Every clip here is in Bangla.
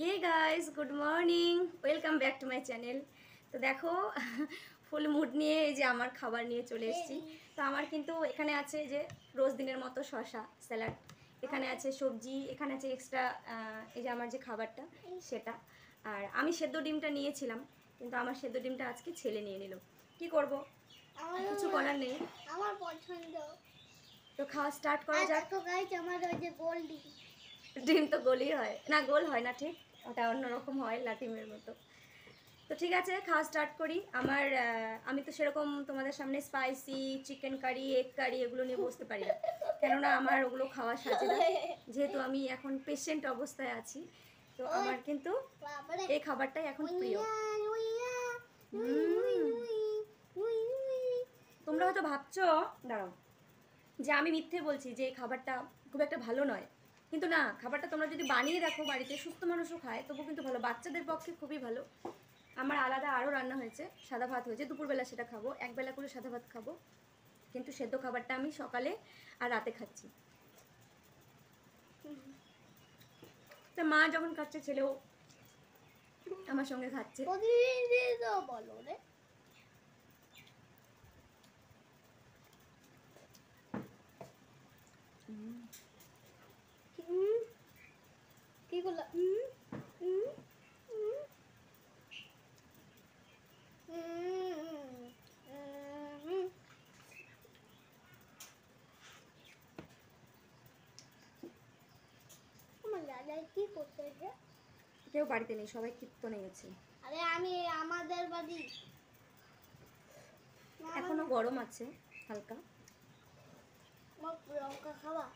Hey guys, good morning, welcome back to my channel. তো দেখো, ফুল মুড নিয়ে এই যে আমার খাবার নিয়ে চলে এসেছি। তো আমার কিন্তু এখানে আছে যে রোজ দিনের মতো শসা স্যালাড, এখানে আছে সবজি, এখানে আছে এক্সট্রা এই যে আমার যে খাবারটা সেটা। আর আমি সেদ্ধ ডিমটা নিয়েছিলাম, কিন্তু আমার সেদ্ধ ডিমটা আজকে ছেলে নিয়ে নিল। কি করব, কিছু করার নেই। আমার পছন্দ। তো খাওয়া স্টার্ট করা যাক। তো গাইস আমার ওই যে গোল ডিম। ডিম তো গোলই হয় না, গোল হয় না, ঠিক ওটা অন্যরকম হয়, লাটিমের মতো। তো ঠিক আছে, খাওয়া স্টার্ট করি। আমি তো সেরকম তোমাদের সামনে spicy chicken curry, egg curry এগুলো নিয়ে বসতে পারি না, কেননা আমার ওগুলো খাওয়া সাজে না, যেহেতু আমি এখন পেশেন্ট অবস্থায় আছি। তো আমার কিন্তু এই খাবারটাই এখন প্রিয়। তোমরা হয়তো ভাবছো, দাঁড়াও, যে আমি মিথ্যে বলছি যে এই খাবারটা খুব একটা ভালো নয়, কিন্তু না, খাবারটা তোমরা যদি বানিয়ে রাখো বাড়িতে, সুস্থ মানুষও খায়, তবু কিন্তু ভালো, বাচ্চাদের পক্ষে খুবই ভালো। আমার আলাদা আরও রান্না হয়েছে, সাদা ভাত হয়েছে, দুপুরবেলা সেটা খাবো, একবেলা করে সাদা ভাত খাবো, কিন্তু সেদ্ধ খাবারটা আমি সকালে আর রাতে খাচ্ছি। তা মা যখন খাচ্ছে, ছেলেও আমার সঙ্গে খাচ্ছে। বলো রে, কি করলা? আমার দাদাই কি করতেছে? কেউ বাড়িতে নেই, সবাই কীর্তনে গেছে। আরে আমি আমাদের বাড়ি এখনো গরম আছে হালকা। লঙ্কা খাওয়া।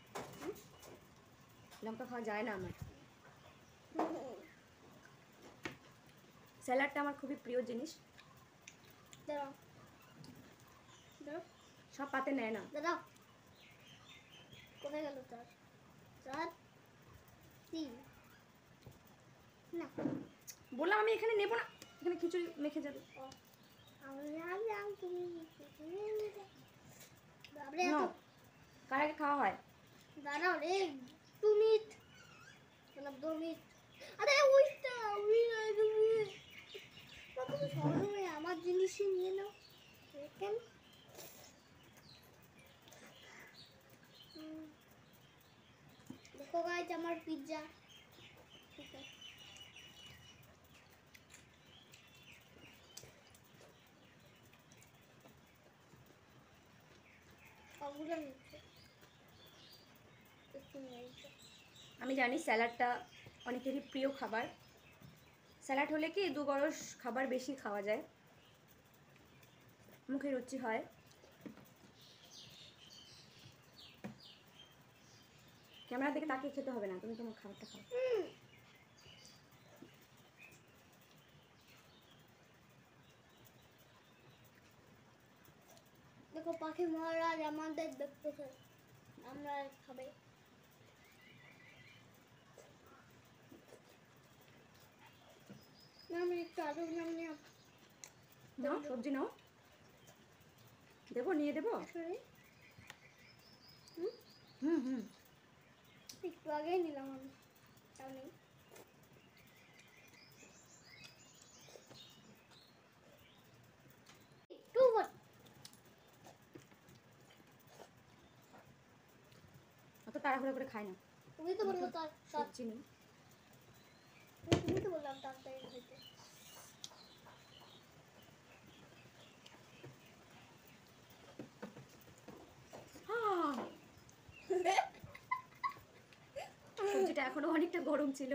লঙ্কা খাওয়া যায় না আমার। স্যালাডটা আমার খুবই প্রিয় জিনিস। দাঁড়াও দাঁড়াও সব পাতে নেয় না। দাঁড়াও, কোথায় গেল তার? চার তিন না, বললাম আমি এখানে নেবো না, এখানে খিচুড়ি মেখে যাবে। আমি ভাবলাম তুমি বাবরে নাও, কার আগে খাওয়া হয়? দাঁড়াও রে, 2 মিনিট, 2 মিনিট। আরে ওইটা তুমি সবসময় আমার জিনিসই নিয়ে নাও কেন? দেখো গাইজ আমার পিৎজা। ঠিক আছে, সবগুলো নিচ্ছে। আমি জানি স্যালাডটা অনেকেরই প্রিয় খাবার। স্যালাড হলে কি 2 গরস খাবার বেশি খাওয়া যায়, মুখে রুচি হয়। ক্যামেরা দিকে তাকিয়ে খেতে হবে না, তুমি তোমার খাবারটা খাও। দেখো পাখি মহারাজ আমাদের দেখতেছে, আমরা খাবে। আমি একটু আলু নাম নিয়ে নাও, সবজি নাও, দেবো, নিয়ে দেবো। হুম হুম, একটু আগেই নিলাম আমি, তাও নেই। অত তাড়াহুড়ো করে খাই না। তুমি তো বললো তার সবজি নেই। তুমি তো বললাম তাড়াতাড়ি খেতে। সবজিটা এখনো অনেকটা গরম ছিল।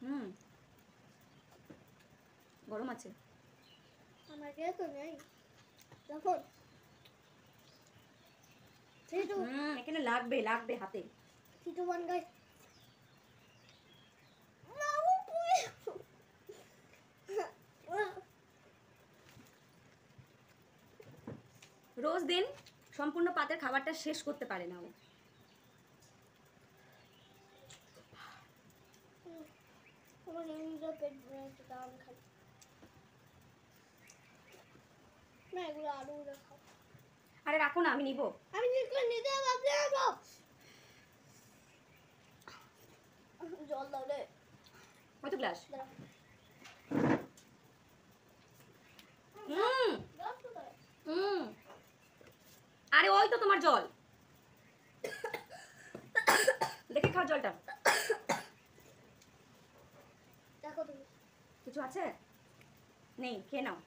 হুম, গরম আছে। আমাকে তো নেই তখন। এখানে লাগবে লাগবে হাতে। Tito one guy. রোজ দিন সম্পূর্ণ পাতের খাবারটা শেষ করতে পারে না ও। আমার নিজের পেট ভরে আছে, তাও আমি খাই না। এগুলো আলুগুলো খাও। আরে রাখো না, আমি নিব। আমি নিজে নিজে ভাবতে যাবো। জল দাও রে। কত গ্লাস? দাঁড়াও। হুম গ্লাস কোথায়? হুম আরে ওই তো তোমার জল, দেখে খাও জলটা। দেখো তুমি। কিছু আছে? নেই, খেয়ে নাও।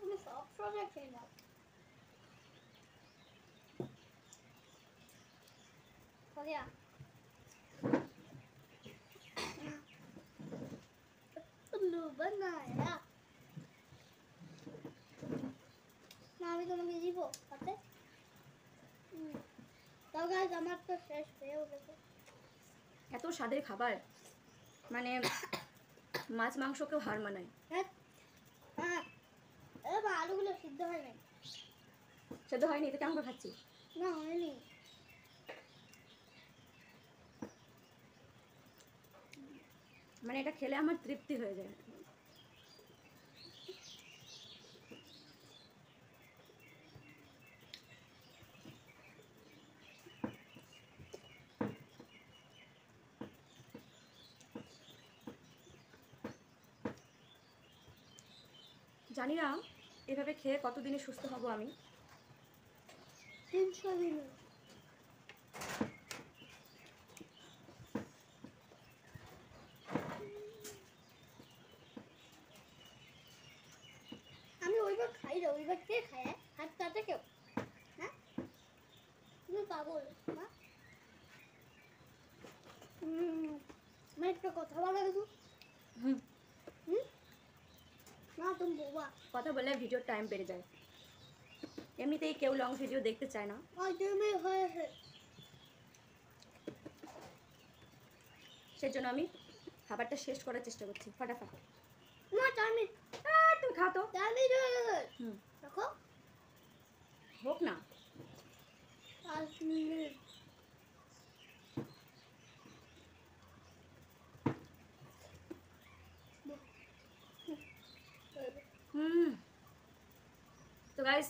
তুমি সব সময় খেয়ে নাও। সোনিয়া। লুবা না না, আমি তোমাকে দিব হাতে। তাও গাইস আমার তো শেষ হয়ে গেছে। এত স্বাদের খাবার, মানে মাছ মাংসকেও হার মানায়। হ্যাঁ হ্যাঁ, এবার আলুগুলো সিদ্ধ হয় নাই। সেদ্ধ হয়নি তো কেমন করে খাচ্ছি? না হয়নি। মানে এটা খেলে আমার তৃপ্তি হয়ে যায়। জানি না এভাবে খেয়ে কতদিনে সুস্থ হব আমি। 300 দিন। আমি ওইবার খাই না, ওইবার কে খায়? হাত কাটে কেউ? হ্যাঁ, তুমি পাগল না? আমি একটা কথা বলা গেছো। হুম না তুমি বোবা। কথা বললে ভিডিওর টাইম বেড়ে যায়। এমনিতেই কেউ লং ভিডিও দেখতে চায় না, তুমি হয়েছে। সেজন্য আমি খাবারটা শেষ করার চেষ্টা করছি ফটাফট। না আমি তুমি খাও তো। আমি হুম দেখো হোক না। 5 মিনিট। হুম তো গাইস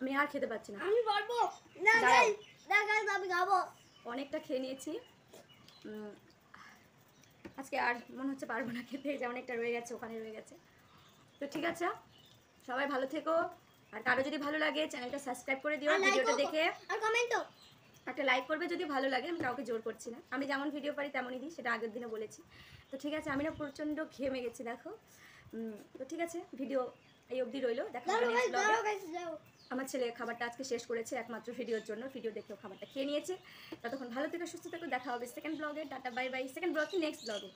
আমি আর খেতে পাচ্ছি না, আমি পারবো না দাঁড়াও। গাইস, না গাইস আমি খাবো। অনেকটা খেয়ে নিয়েছি। আজকে আর মনে হচ্ছে পারবো না খেতে, যে অনেকটা রয়ে গেছে, ওখানে রয়ে গেছে। তো ঠিক আছে, সবাই ভালো থেকো। আর কারো যদি ভালো লাগে চ্যানেলটা সাবস্ক্রাইব করে দিও, আর লাইক ভিডিওটা দেখে আর কমেন্টও। একটা লাইক করবে যদি ভালো লাগে। আমি কাউকে জোর করছি না, আমি যেমন ভিডিও পারি তেমনই দিই, সেটা আগের দিনে বলেছি। তো ঠিক আছে, আমি না প্রচণ্ড ঘেমে গেছি দেখো। তো ঠিক আছে, ভিডিও এই অবধি রইলো, দেখা হবে দাঁড়াও নেক্সট গাইস, ব্লগে। দাঁড়াও গাইস, যাও। আমার ছেলে খাবারটা আজকে শেষ করেছে একমাত্র ভিডিওর জন্য, ভিডিও দেখেও খাবারটা খেয়ে নিয়েছে। ততক্ষণ ভালো থেকে সুস্থ থেকো, দেখা হবে সেকেন্ড ব্লগে। Tata bye bye. Second blog কি নেক্সট ব্লগে।